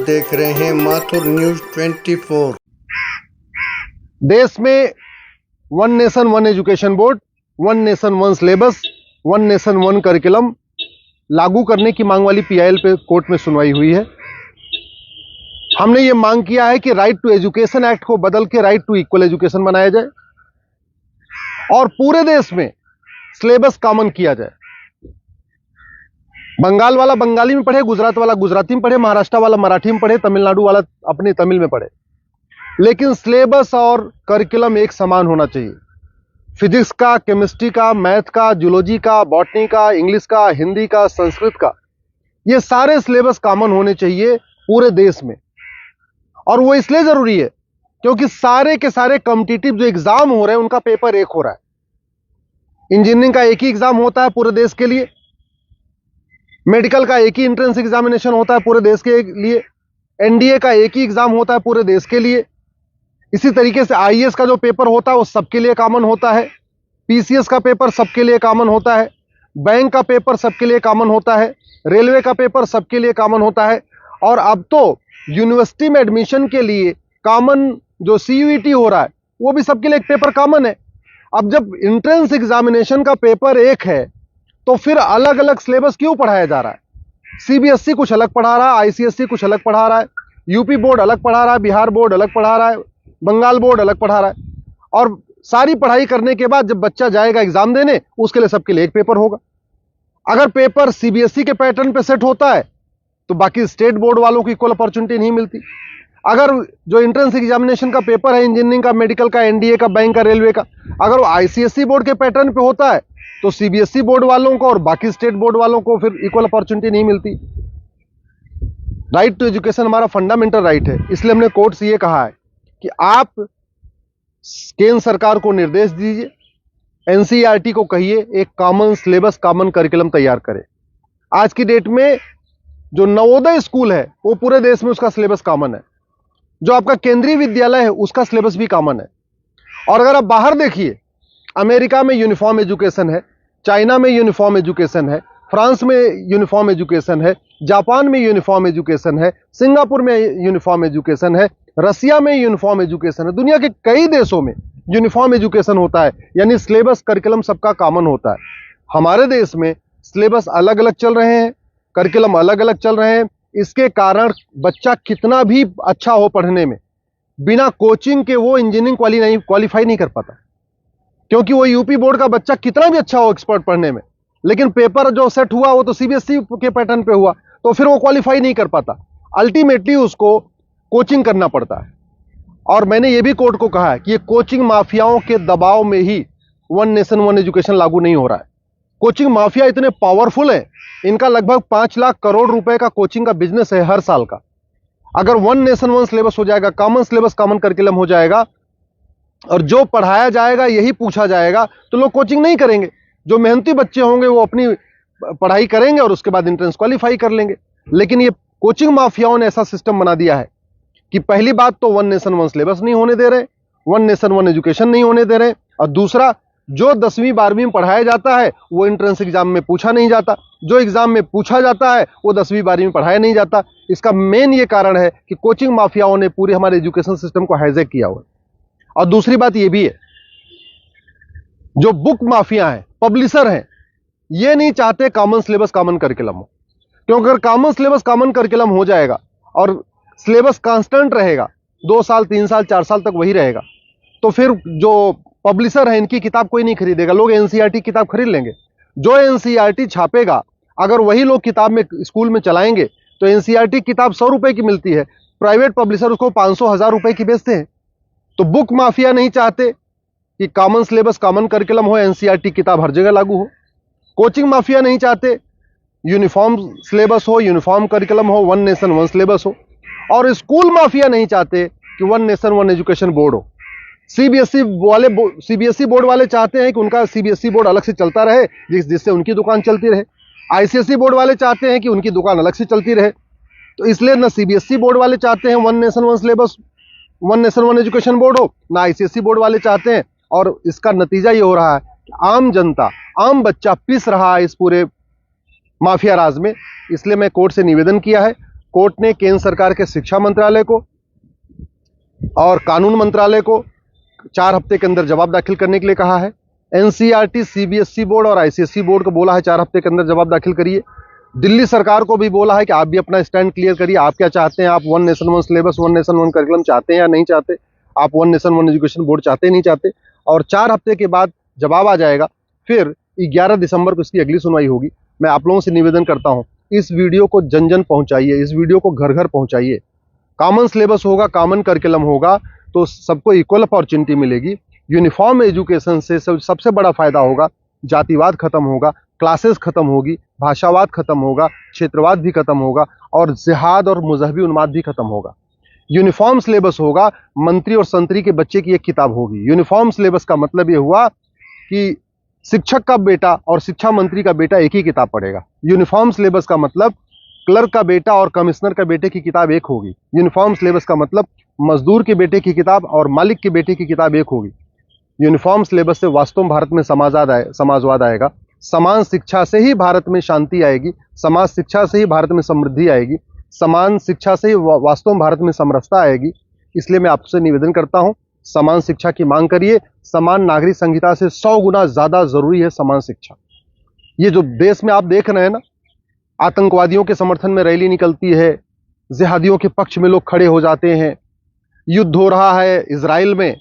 देख रहे हैं माथुर न्यूज 24। देश में one nation one education board, one nation one syllabus, one nation one curriculum लागू करने की मांग वाली पीआईएल पे कोर्ट में सुनवाई हुई है। हमने ये मांग किया है कि राइट टू एजुकेशन एक्ट को बदल के राइट टू इक्वल एजुकेशन बनाया जाए और पूरे देश में सिलेबस कॉमन किया जाए। बंगाल वाला बंगाली में पढ़े, गुजरात वाला गुजराती में पढ़े, महाराष्ट्र वाला मराठी में पढ़े, तमिलनाडु वाला अपने तमिल में पढ़े, लेकिन सिलेबस और करिकुलम एक समान होना चाहिए। फिजिक्स का, केमिस्ट्री का, मैथ का, जूलॉजी का, बॉटनी का, इंग्लिश का, हिंदी का, संस्कृत का, ये सारे सिलेबस कॉमन होने चाहिए पूरे देश में। और वो इसलिए जरूरी है क्योंकि सारे के सारे कॉम्पिटिटिव जो एग्जाम हो रहे हैं उनका पेपर एक हो रहा है। इंजीनियरिंग का एक ही एग्जाम होता है पूरे देश के लिए, मेडिकल का एक ही एंट्रेंस एग्जामिनेशन होता है पूरे देश के लिए, एनडीए का एक ही एग्जाम होता है पूरे देश के लिए। इसी तरीके से आईएएस का जो पेपर होता है वो सबके लिए कॉमन होता है, पीसीएस का पेपर सबके लिए कॉमन होता है, बैंक का पेपर सबके लिए कॉमन होता है, रेलवे का पेपर सबके लिए कॉमन होता है। और अब तो यूनिवर्सिटी में एडमिशन के लिए कॉमन जो सीयूईटी हो रहा है वो भी सबके लिए एक पेपर कॉमन है। अब जब एंट्रेंस एग्जामिनेशन का पेपर एक है तो फिर अलग अलग सिलेबस क्यों पढ़ाया जा रहा है? सीबीएसई कुछ अलग पढ़ा रहा है, आईसीएसई कुछ अलग पढ़ा रहा है, यूपी बोर्ड अलग पढ़ा रहा है, बिहार बोर्ड अलग पढ़ा रहा है, बंगाल बोर्ड अलग पढ़ा रहा है। और सारी पढ़ाई करने के बाद जब बच्चा जाएगा एग्जाम देने, उसके लिए सबके लिए एक पेपर होगा। अगर पेपर सीबीएसई के पैटर्न पे सेट होता है तो बाकी स्टेट बोर्ड वालों को इक्वल अपॉर्चुनिटी नहीं मिलती। अगर जो एंट्रेंस एग्जामिनेशन का पेपर है इंजीनियरिंग का, मेडिकल का, एनडीए का, बैंक का, रेलवे का, अगर वो आईसीएसई बोर्ड के पैटर्न पे होता है तो सीबीएसई बोर्ड वालों को और बाकी स्टेट बोर्ड वालों को फिर इक्वल अपॉर्चुनिटी नहीं मिलती। राइट टू एजुकेशन हमारा फंडामेंटल राइट है, इसलिए हमने कोर्ट से ये कहा है कि आप केंद्र सरकार को निर्देश दीजिए, एनसीईआरटी को कहिए एक कॉमन सिलेबस, कॉमन करिकुलम तैयार करे। आज की डेट में जो नवोदय स्कूल है वो पूरे देश में उसका सिलेबस कॉमन है, जो आपका केंद्रीय विद्यालय है उसका सिलेबस भी कॉमन है। और अगर आप बाहर देखिए, अमेरिका में यूनिफॉर्म एजुकेशन है, चाइना में यूनिफॉर्म एजुकेशन है, फ्रांस में यूनिफॉर्म एजुकेशन है, जापान में यूनिफॉर्म एजुकेशन है, सिंगापुर में यूनिफॉर्म एजुकेशन है, रसिया में यूनिफॉर्म एजुकेशन है, दुनिया के कई देशों में यूनिफॉर्म एजुकेशन होता है, यानी सिलेबस करिकुलम सबका कॉमन होता है। हमारे देश में सिलेबस अलग अलग चल रहे हैं, करिकुलम अलग अलग चल रहे हैं। इसके कारण बच्चा कितना भी अच्छा हो पढ़ने में, बिना कोचिंग के वो इंजीनियरिंग क्वालिफाई नहीं कर पाता, क्योंकि वो यूपी बोर्ड का बच्चा कितना भी अच्छा हो एक्सपर्ट पढ़ने में, लेकिन पेपर जो सेट हुआ वो तो सीबीएसई के पैटर्न पे हुआ, तो फिर वो क्वालिफाई नहीं कर पाता। अल्टीमेटली उसको कोचिंग करना पड़ता है। और मैंने ये भी कोर्ट को कहा है कि ये कोचिंग माफियाओं के दबाव में ही वन नेशन वन एजुकेशन लागू नहीं हो रहा है। कोचिंग माफिया इतने पावरफुल है, इनका लगभग 5 लाख करोड़ रुपए का कोचिंग का बिजनेस है हर साल का। अगर वन नेशन वन सिलेबस हो जाएगा, कॉमन सिलेबस, कॉमन करिकुलम हो जाएगा और जो पढ़ाया जाएगा यही पूछा जाएगा, तो लोग कोचिंग नहीं करेंगे। जो मेहनती बच्चे होंगे वो अपनी पढ़ाई करेंगे और उसके बाद एंट्रेंस क्वालिफाई कर लेंगे। लेकिन ये कोचिंग माफियाओं ने ऐसा सिस्टम बना दिया है कि पहली बात तो वन नेशन वन सिलेबस नहीं होने दे रहे, वन नेशन वन एजुकेशन नहीं होने दे रहे, और दूसरा जो 10वीं 12वीं में पढ़ाया जाता है वो एंट्रेंस एग्जाम में पूछा नहीं जाता, जो एग्जाम में पूछा जाता है वो 10वीं 12वीं में पढ़ाया नहीं जाता। इसका मेन ये कारण है कि कोचिंग माफियाओं ने पूरे हमारे एजुकेशन सिस्टम को हाईजैक किया हुआ है। और दूसरी बात ये भी है, जो बुक माफिया हैं, पब्लिशर हैं, ये नहीं चाहते कॉमन सिलेबस कॉमन करिकुलम हो, क्योंकि अगर कॉमन सिलेबस कॉमन करिकुलम हो जाएगा और सिलेबस कांस्टेंट रहेगा, 2 साल 3 साल 4 साल तक वही रहेगा, तो फिर जो पब्लिशर है इनकी किताब कोई नहीं खरीदेगा, लोग एनसीईआरटी किताब खरीद लेंगे। जो एनसीईआरटी छापेगा अगर वही लोग किताब में स्कूल में चलाएंगे तो एनसीईआरटी किताब 100 रुपए की मिलती है, प्राइवेट पब्लिशर उसको 500-1000 रुपए की बेचते हैं। तो बुक माफिया नहीं चाहते कि कॉमन सिलेबस कॉमन करिकुलम हो, एनसीईआरटी किताब हर जगह लागू हो। कोचिंग माफिया नहीं चाहते यूनिफॉर्म सिलेबस हो, यूनिफॉर्म करिकुलम हो, वन नेशन वन सिलेबस हो। और स्कूल माफिया नहीं चाहते कि one nation one education board हो। सीबीएसई बोर्ड वाले चाहते हैं कि उनका सीबीएसई बोर्ड अलग से चलता रहे, जिससे उनकी दुकान चलती रहे। आईसीएसई बोर्ड वाले चाहते हैं कि उनकी दुकान अलग से चलती रहे। तो इसलिए ना सीबीएसई बोर्ड वाले चाहते हैं one nation one syllabus, one nation one education board हो, ना आईसीएसई बोर्ड वाले चाहते हैं। और इसका नतीजा ये हो रहा है कि आम जनता, आम बच्चा पिस रहा है इस पूरे माफिया राज में। इसलिए मैं कोर्ट से निवेदन किया है, कोर्ट ने केंद्र सरकार के शिक्षा मंत्रालय को और कानून मंत्रालय को 4 हफ्ते के अंदर जवाब दाखिल करने के लिए कहा है। एनसीईआरटी, सीबीएसई बोर्ड और आईसीएसई बोर्ड को बोला है 4 हफ्ते के अंदर जवाब दाखिल करिए। दिल्ली सरकार को भी बोला है कि आप भी अपना स्टैंड क्लियर करिए, आप क्या चाहते हैं, आप one nation one syllabus, one nation one curriculum चाहते हैं या नहीं चाहते, आप one nation one education board चाहते नहीं चाहते। और 4 हफ्ते के बाद जवाब आ जाएगा, फिर 11 दिसंबर को इसकी अगली सुनवाई होगी। मैं आप लोगों से निवेदन करता हूं, इस वीडियो को जन जन पहुंचाइए, इस वीडियो को घर घर पहुंचाइए। कॉमन सिलेबस होगा, कॉमन करिकुलम होगा तो सबको इक्वल अपॉर्चुनिटी मिलेगी। यूनिफॉर्म एजुकेशन से सबसे बड़ा फायदा होगा, जातिवाद खत्म होगा, क्लासेस खत्म होगी, भाषावाद खत्म होगा, क्षेत्रवाद भी खत्म होगा और जिहाद और मजहबी उन्माद भी खत्म होगा। यूनिफॉर्म सिलेबस होगा, मंत्री और संतरी के बच्चे की एक किताब होगी। यूनिफॉर्म सिलेबस का मतलब ये हुआ कि शिक्षक का बेटा और शिक्षा मंत्री का बेटा एक ही किताब पढ़ेगा। यूनिफॉर्म सिलेबस का मतलब क्लर्क का बेटा और कमिश्नर का बेटे की किताब एक होगी। यूनिफॉर्म सिलेबस का मतलब मजदूर के बेटे की किताब और मालिक के बेटे की किताब एक होगी। यूनिफॉर्म सिलेबस से वास्तव में भारत में समाजवाद आएगा। समान शिक्षा से ही भारत में शांति आएगी, समाज शिक्षा से ही भारत में समृद्धि आएगी, समान शिक्षा से ही वास्तव में भारत में समरसता आएगी। इसलिए मैं आपसे निवेदन करता हूं, समान शिक्षा की मांग करिए। समान नागरिक संहिता से 100 गुना ज्यादा जरूरी है समान शिक्षा। ये जो देश में आप देख रहे हैं ना, आतंकवादियों के समर्थन में रैली निकलती है, जिहादियों के पक्ष में लोग खड़े हो जाते हैं, युद्ध हो रहा है इजराइल में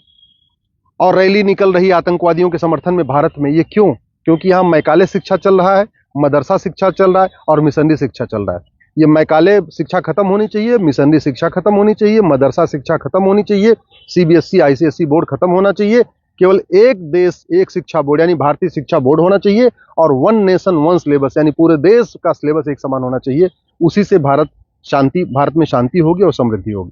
और रैली निकल रही है आतंकवादियों के समर्थन में भारत में। ये क्यों? क्योंकि यहाँ मैकाले शिक्षा चल रहा है, मदरसा शिक्षा चल रहा है और मिशनरी शिक्षा चल रहा है। ये मैकाले शिक्षा खत्म होनी चाहिए, मिशनरी शिक्षा खत्म होनी चाहिए, मदरसा शिक्षा खत्म होनी चाहिए, सीबीएसई आईसीएसई बोर्ड खत्म होना चाहिए। केवल एक देश एक शिक्षा बोर्ड यानी भारतीय शिक्षा बोर्ड होना चाहिए और वन नेशन वन सिलेबस यानी पूरे देश का सिलेबस एक समान होना चाहिए। उसी से भारत में शांति होगी और समृद्धि होगी।